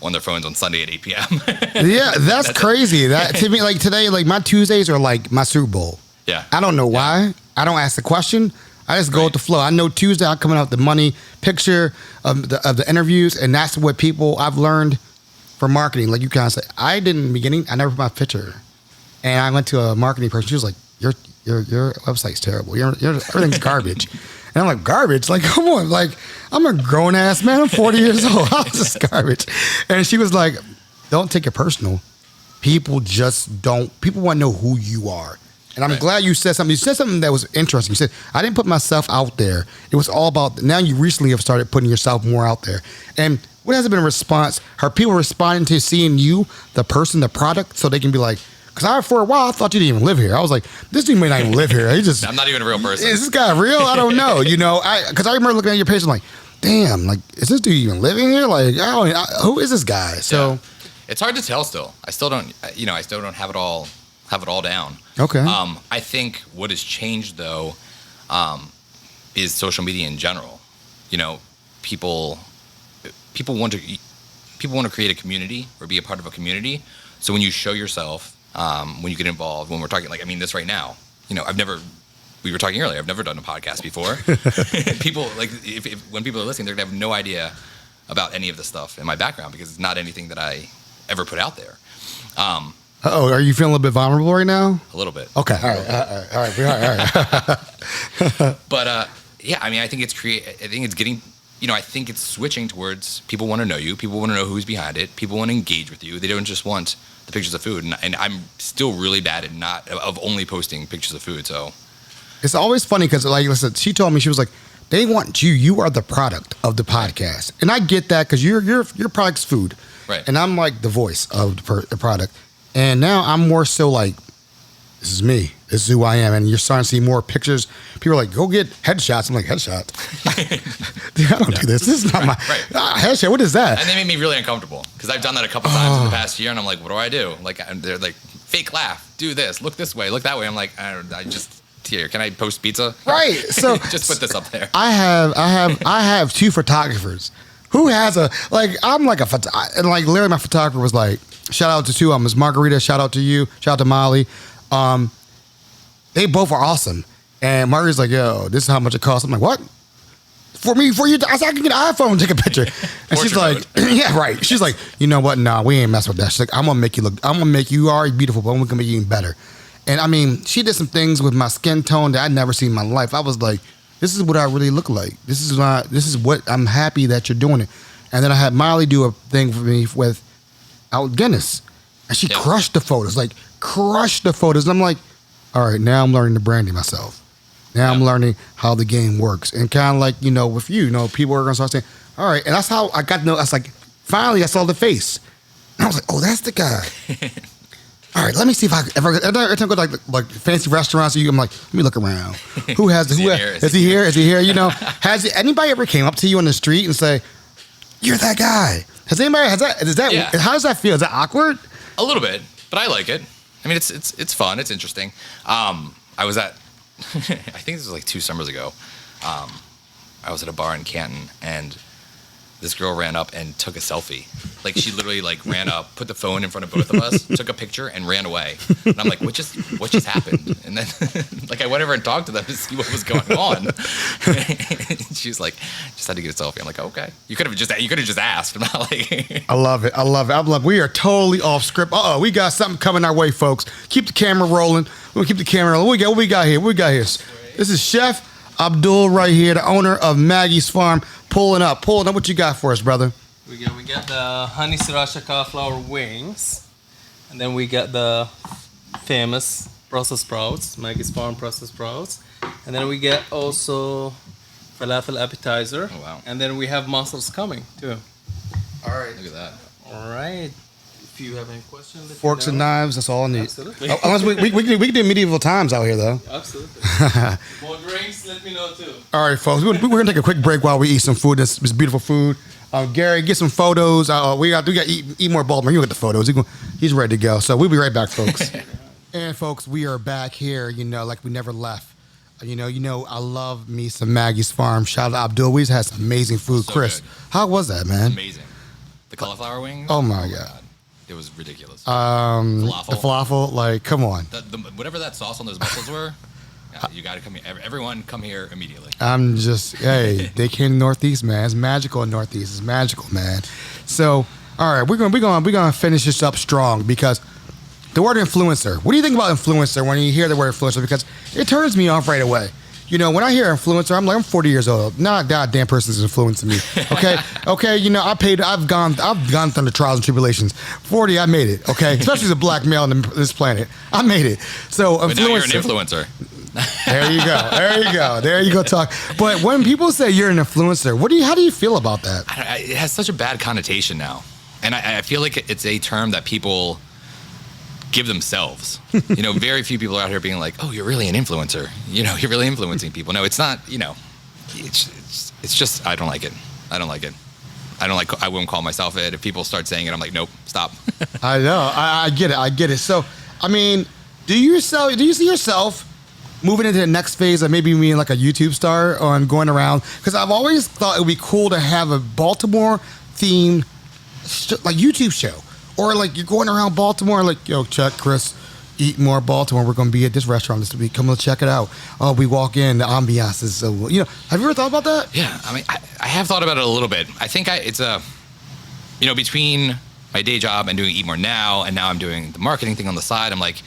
on their phones on Sunday at 8 p.m. Yeah, that's crazy. That to me, like today, like my Tuesdays are like my Super Bowl. Yeah. I don't know why. I don't ask the question. I just go with the flow. I know Tuesday I'm coming out with the money picture of the interviews, and that's what I've learned for marketing. Like you kind of say, I didn't in the beginning. I never put my picture, and I went to a marketing person. She was like, "Your website's terrible. Everything's garbage." And I'm like, garbage? Like, come on. Like, I'm a grown ass man. I'm 40 years old. How is this garbage? And she was like, don't take it personal. People want to know who you are. And I'm glad you said something. You said something that was interesting. You said, I didn't put myself out there. It was all about, now you recently have started putting yourself more out there. And what has been a response? Are people responding to seeing you, the person, the product, so they can be like, because for a while, I thought you didn't even live here. I was like, this dude may not even live here. I'm not even a real person. Is this guy real? I don't know. Because I remember looking at your page, I'm like, damn, like, is this dude even living here? Like, who is this guy? So it's hard to tell still. I still don't have it all down. Okay. I think what has changed though, is social media in general. People want to create a community or be a part of a community. So when you show yourself, when you get involved, when we're talking, this right now, we were talking earlier, I've never done a podcast before. People, when people are listening, they're going to have no idea about any of the stuff in my background because it's not anything that I ever put out there. Are you feeling a little bit vulnerable right now? A little bit. Okay. All right. But, I think it's getting, I think it's switching towards people want to know you. People want to know who's behind it. People want to engage with you. They don't just want the pictures of food. And I'm still really bad at only posting pictures of food. So it's always funny because, like, listen, she told me, she was like, they want you. You are the product of the podcast. And I get that because your product's food. Right. And I'm like the voice of the product. And now I'm more so like, this is me. This is who I am. And you're starting to see more pictures. People are like, go get headshots. I'm like, headshots? Dude, I don't do this. This is not my headshot. What is that? And they made me really uncomfortable because I've done that a couple times in the past year. And I'm like, what do I do? Like, they're like, fake laugh. Do this. Look this way. Look that way. I'm like, here, can I post pizza? Right. So just put this up there. I have two photographers. Who has I'm like and like literally my photographer was like, shout out to two of them. It's Margarita. Shout out to you. Shout out to Molly. They both are awesome. And Margarita's like, yo, this is how much it costs. I'm like, what? For you? I said, I can get an iPhone and take a picture. And she's like, yeah, right. She's like, you know what? Nah, we ain't messing with that. She's like, I'm going to make you already beautiful, but I'm going to make you even better. And I mean, she did some things with my skin tone that I'd never seen in my life. I was like, this is what I really look like. This is what I'm happy that you're doing it. And then I had Molly do a thing for me with Guinness. And she crushed the photos, And I'm like, all right, now I'm learning the branding myself. Now I'm learning how the game works. And kind of like, with you, people are going to start saying, all right. And that's how I got to know. I was like, finally, I saw the face. And I was like, oh, that's the guy. All right, let me see if I every time I go to like fancy restaurants, I'm like, let me look around. Is he here? Has anybody ever came up to you on the street and say, you're that guy? How does that feel? Is that awkward? A little bit, but I like it. I mean, it's fun. It's interesting. I was at, I think this was like 2 summers ago. I was at a bar in Canton, and this girl ran up and took a selfie. Like, she literally ran up, put the phone in front of both of us, took a picture, and ran away. And I'm like, what just happened? And then I went over and talked to them to see what was going on. She was like, just had to get a selfie. I'm like, okay. You could have just asked. I'm not like I love it. We are totally off script. We got something coming our way, folks. Keep the camera rolling. We'll keep the camera rolling. What we got here? This is Chef Abdul right here, the owner of Maggies Farm, pulling up. What you got for us, brother? We get the honey sriracha cauliflower wings, and then we get the famous Brussels sprouts, Maggies Farm Brussels sprouts, and then we get also falafel appetizer. Oh, wow. And then we have mussels coming too. All right. Look at that. All right. If you have any questions, let me Forks and know. knives, that's all I need. Absolutely. Unless we can do medieval times out here, though. Absolutely. More drinks, let me know too. All right, folks. We're going to take a quick break while we eat some food. This beautiful food. Garry, get some photos. We got Eat More Baltimore. You get the photos. He's ready to go. So we'll be right back, folks. And, folks, we are back here, like we never left. I love me some Maggie's Farm. Shout out to Abdul. We just had some amazing food. So Chris, good. how was that, man? Amazing. The cauliflower wings. Oh, my God. It was ridiculous. The falafel, like, come on. Whatever that sauce on those mussels were, you got to come here. Everyone come here immediately. I'm just, hey, they came to Northeast, man. It's magical in Northeast. It's magical, man. So, all right, we're gonna finish this up strong because the word influencer. What do you think about influencer when you hear the word influencer? Because it turns me off right away. When I hear influencer, I'm 40 years old. Not a goddamn person's influencing me. Okay, okay. I've gone through the trials and tribulations. 40, I made it. Okay, especially as a black male on this planet, I made it. So But now you're an influencer. influencer. There you go. There you go. Talk. But when people say you're an influencer, how do you feel about that? It has such a bad connotation now, and I feel like it's a term that people give themselves. Very few people are out here being like, "Oh, you're really an influencer." You're really influencing people. No, it's not. It's just I don't like it. I don't like it. I wouldn't call myself it. If people start saying it, I'm like, nope, stop. I know. I get it. So, do you see yourself moving into the next phase of maybe being like a YouTube star and going around? Because I've always thought it would be cool to have a Baltimore themed like YouTube show. Or like you're going around Baltimore, like, yo, check Chris, Eat More Baltimore. We're gonna be at this restaurant this week. Come on, check it out. Oh, we walk in, the ambiance is so. Have you ever thought about that? Yeah, I have thought about it a little bit. I think it's between my day job and doing Eat More now, and now I'm doing the marketing thing on the side. I'm like,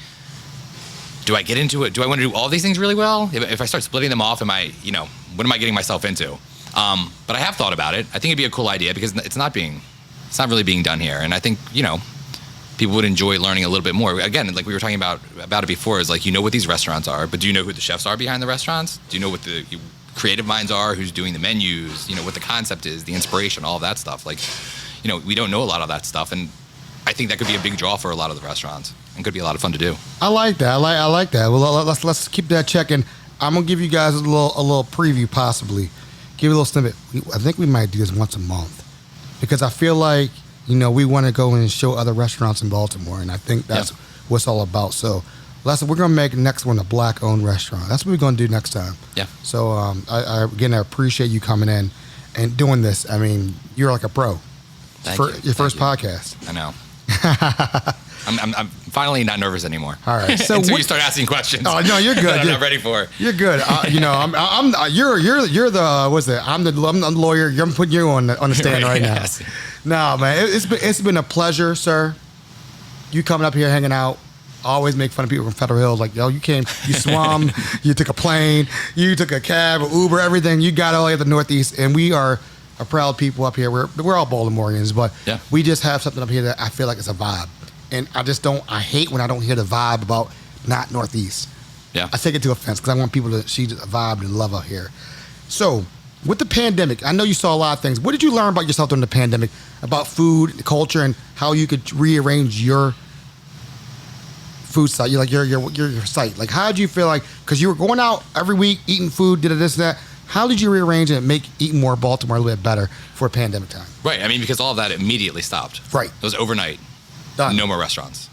do I get into it? Do I want to do all these things really well? If I start splitting them off, what am I getting myself into? But I have thought about it. I think it'd be a cool idea because it's not really being done here. And I think, people would enjoy learning a little bit more. Again, like we were talking about it before, is like, what these restaurants are, but do you know who the chefs are behind the restaurants? Do you know what the creative minds are, who's doing the menus, what the concept is, the inspiration, all of that stuff. Like, we don't know a lot of that stuff. And I think that could be a big draw for a lot of the restaurants and could be a lot of fun to do. I like that. I like that. Well, let's keep that checking. I'm going to give you guys a little preview, possibly. Give you a little snippet. I think we might do this once a month. Because I feel like, we want to go and show other restaurants in Baltimore, and I think that's what it's all about. So, we're going to make the next one a black-owned restaurant. That's what we're going to do next time. Yeah. So, I appreciate you coming in and doing this. You're like a pro. Thank you. Your first podcast. I know. I'm finally not nervous anymore. All right. So until you start asking questions. Oh no, you're good. I'm not ready for it. You're good. You're the what's it? I'm the lawyer. I'm putting you on the stand right now. Yes. No, man, it's been a pleasure, sir. You coming up here, hanging out. I always make fun of people from Federal Hill. Like, yo, you came, you swam, you took a plane, you took a cab, or Uber, everything. You got all the way to the Northeast, and we are a proud people up here. We're all Baltimoreans, but we just have something up here that I feel like it's a vibe. And I hate when I don't hear the vibe about not Northeast. Yeah. I take it to offense because I want people to see the vibe and love out here. So, with the pandemic, I know you saw a lot of things. What did you learn about yourself during the pandemic, about food, culture, and how you could rearrange your food site, your site? Like, how did you feel like, because you were going out every week, eating food, did this and that. How did you rearrange it and make Eat More Baltimore a little bit better for pandemic time? Right. Because all of that immediately stopped. Right. It was overnight. Done. No more restaurants.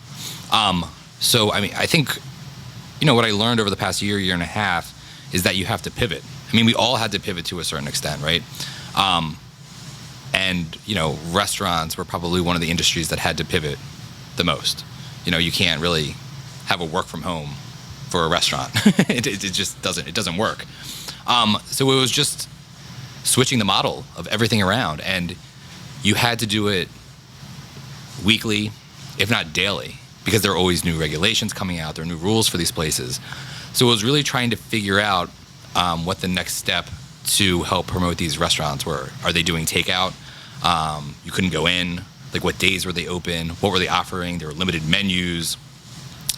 So, I think, what I learned over the past year and a half is that you have to pivot. We all had to pivot to a certain extent, right? And, restaurants were probably one of the industries that had to pivot the most. You can't really have a work from home for a restaurant. It just doesn't work. So it was just switching the model of everything around, and you had to do it weekly, if not daily, because there are always new regulations coming out. There are new rules for these places. So it was really trying to figure out what the next step to help promote these restaurants were. Are they doing takeout? You couldn't go in. Like, what days were they open? What were they offering? There were limited menus.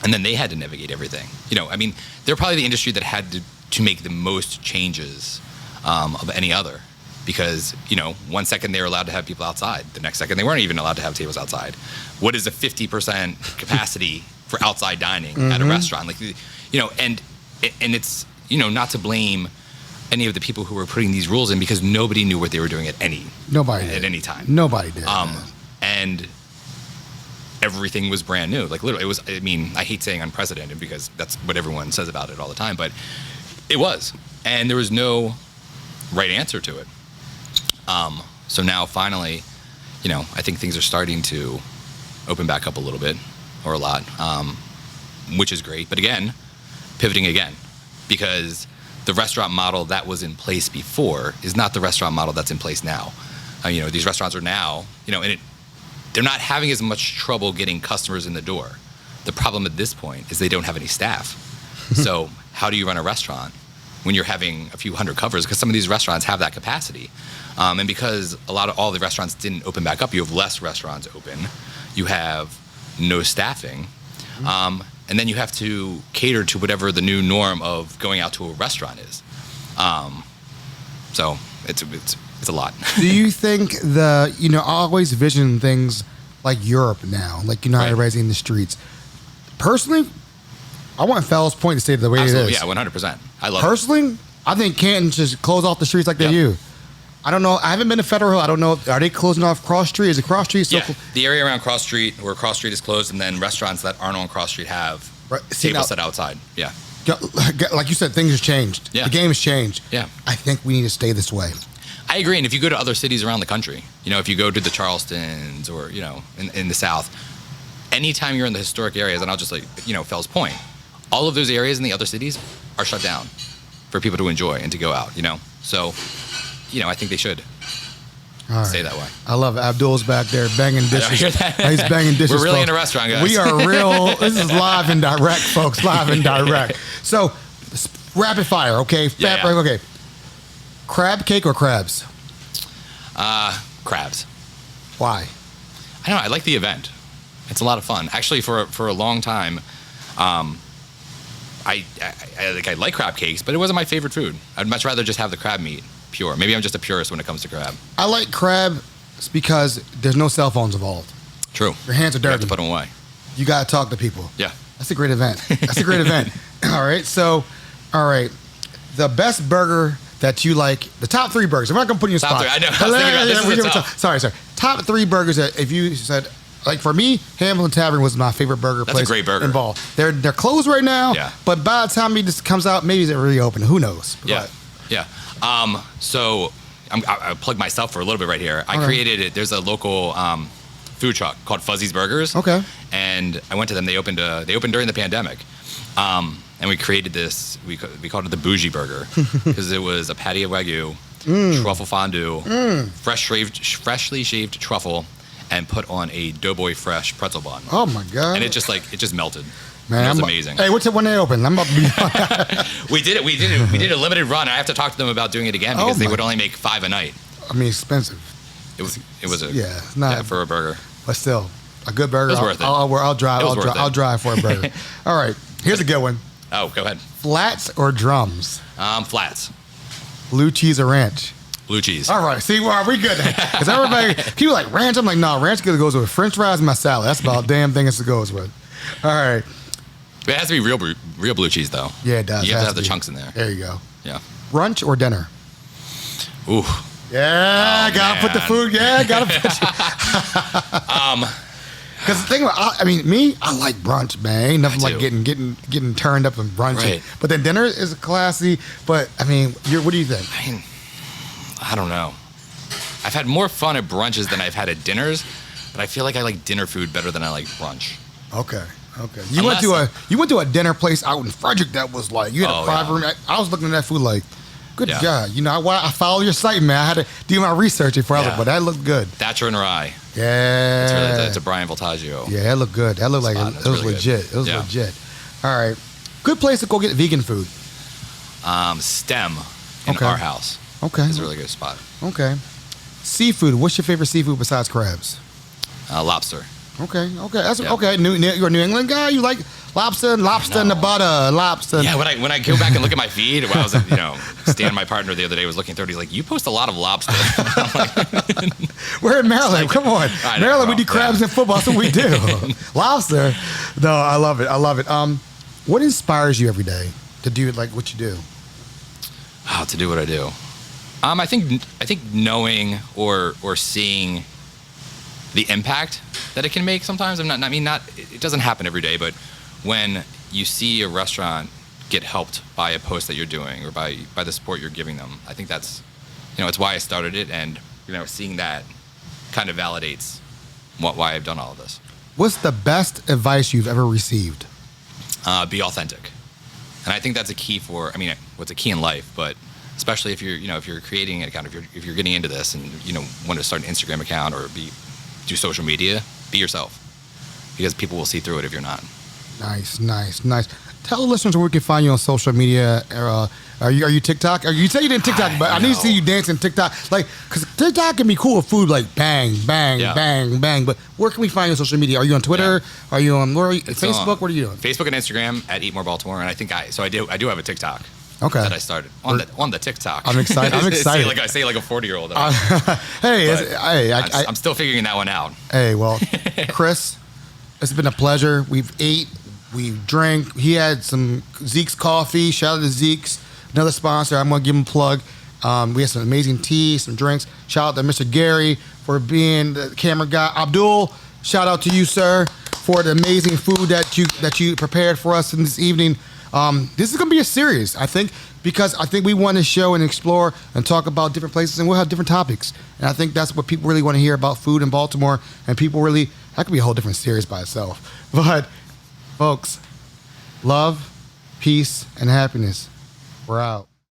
And then they had to navigate everything. I mean, they're probably the industry that had to make the most changes of any other. Because, 1 second they were allowed to have people outside. The next second they weren't even allowed to have tables outside. What is a 50% capacity for outside dining at a restaurant? Like, and it's, not to blame any of the people who were putting these rules in, because nobody knew what they were doing at any time. Nobody did. And everything was brand new. Like, literally, it was, I mean, I hate saying unprecedented because that's what everyone says about it all the time, but it was. And there was no right answer to it. So now finally, I think things are starting to open back up a little bit, or a lot, which is great. But again, pivoting again, because the restaurant model that was in place before is not the restaurant model that's in place now. These restaurants are now, and they're not having as much trouble getting customers in the door. The problem at this point is they don't have any staff. So how do you run a restaurant when you're having a few hundred covers? Because some of these restaurants have that capacity. And because all the restaurants didn't open back up, you have less restaurants open. You have no staffing. And then you have to cater to whatever the new norm of going out to a restaurant is. So it's a lot. Do you think I always vision things like Europe now, like, how Right. everybody's in the streets. Personally, I want Fells Point to stay the way Absolutely, it is. yeah, 100%. I love it. Personally, I think Canton just close off the streets like they do. I don't know. I haven't been to Federal Hill. I don't know. Are they closing off Cross Street? Is it Cross Street? Yeah, the area around Cross Street, where Cross Street is closed, and then restaurants that aren't on Cross Street have tables set outside. Yeah. Like you said, things have changed. Yeah. The game has changed. Yeah. I think we need to stay this way. I agree. And if you go to other cities around the country, if you go to the Charlestons or, in the South, anytime you're in the historic areas, and I'll just Fells Point, all of those areas in the other cities are shut down for people to enjoy and to go out, So, I think they should stay that way. I love it. Abdul's back there banging dishes. I hear that. He's banging dishes. We're really folks. in a restaurant, guys. We are real. This is live and direct, folks. Live and direct. So, rapid fire, okay? Yeah. Okay. Crab cake or crabs? Crabs. Why? I don't know. I like the event. It's a lot of fun. Actually, for a long time, I like crab cakes, but it wasn't my favorite food. I'd much rather just have the crab meat pure. Maybe I'm just a purist when it comes to crab. I like crab because there's no cell phones involved. True. Your hands are dirty. You have to put them away. You got to talk to people. Yeah. That's a great event. That's a great event. All right. So, the best burger that you like, the top 3 burgers. I'm not going to put you in Top spot. 3. I know. I was thinking about this is tough. Sorry. Top 3 burgers that if you said, like for me, Hamilton Tavern was my favorite burger place. That's a great burger. Involved. They're closed right now. Yeah. But by the time this comes out, maybe they're reopen. Who knows? Yeah. But, Yeah. So I'll plug myself for a little bit right here. I created it. There's a local food truck called Fuzzy's Burgers. Okay. And I went to them. They opened during the pandemic. And we created this. We called it the bougie burger because it was a patty of Wagyu, truffle fondue, freshly shaved truffle, and put on a Doughboy Fresh pretzel bun. oh my God. And it just melted. Man, it was amazing. Hey, what's it when they open? I'm about to be. We did it. We did a limited run. I have to talk to them about doing it again because they would only make 5 a night. I mean, expensive. It was for a burger. But still, a good burger. It was worth it. I'll drive. It was worth it. I'll drive for a burger. All right, here's a good one. Oh, go ahead. Flats or drums? Flats. Blue cheese or ranch? Blue cheese. All right, see, well, we good. Because everybody, people like ranch. I'm like, no, ranch goes with French fries and my salad. That's about a damn thing it goes with. All right. It has to be real blue cheese, though. Yeah, it does. You have to have the chunks in there. There you go. Yeah. Brunch or dinner? Ooh. Yeah, gotta put the food. Yeah, gotta put. Because the thing about, I like brunch, man. Ain't nothing like getting turned up and brunching. Right. But then dinner is classy. But what do you think? I don't know. I've had more fun at brunches than I've had at dinners, but I feel like I like dinner food better than I like brunch. Okay. You went to a dinner place out in Frederick that was like you had a private room. I was looking at that food like, good God. I follow your site, man. I had to do my research before I looked, but that looked good. Thatcher and Rye. Yeah. It's a Brian Voltaggio. Yeah, that looked good. That looked like it was really legit. It was legit. All right. Good place to go get vegan food. STEM in our house. Okay. It's a really good spot. Okay. Seafood. What's your favorite seafood besides crabs? Lobster. Okay. That's Yeah. okay. You're a New England guy. You like lobster in the butter, lobster. Yeah, when I go back and look at my feed, when I was, Stan, my partner, the other day was looking through it. He's like, "You post a lot of lobster." We're in Maryland. Come on, I know, Maryland. We bro. do crabs and football. That's what we do. Lobster. No, I love it. What inspires you every day to do like what you do? To do what I do. I think knowing or seeing the impact that it can make sometimes. It doesn't happen every day, but when you see a restaurant get helped by a post that you're doing or by the support you're giving them, I think that's, it's why I started it, and seeing that kind of validates why I've done all of this. What's the best advice you've ever received? Be authentic, and I think that's a key what's a key in life, but especially if you're if you're creating an account, if you're getting into this and want to start an Instagram account or do social media, be yourself, because people will see through it if you're not. Nice. Tell the listeners where we can find you on social media. Are you TikTok? You say you didn't TikTok, but I need to see you dancing TikTok. Like, because TikTok can be cool with food, like bang, bang, bang, bang. But where can we find you on social media? Are you on Twitter? Yeah. Are you on Facebook? What are you doing? Facebook and Instagram at EatmoreBaltimore, and I think I do have a TikTok. Okay. That I started on the TikTok. I'm excited. I say like a 40-year-old. I'm still figuring that one out. Hey, well, Chris, it's been a pleasure. We've drank. He had some Zeke's coffee. Shout out to Zeke's, another sponsor. I'm gonna give him a plug. We had some amazing tea, some drinks. Shout out to Mr. Garry for being the camera guy. Abdul, shout out to you, sir, for the amazing food that you prepared for us in this evening. This is going to be a series, I think, because I think we want to show and explore and talk about different places, and we'll have different topics. And I think that's what people really want to hear about food in Baltimore, and that could be a whole different series by itself. But, folks, love, peace, and happiness. We're out.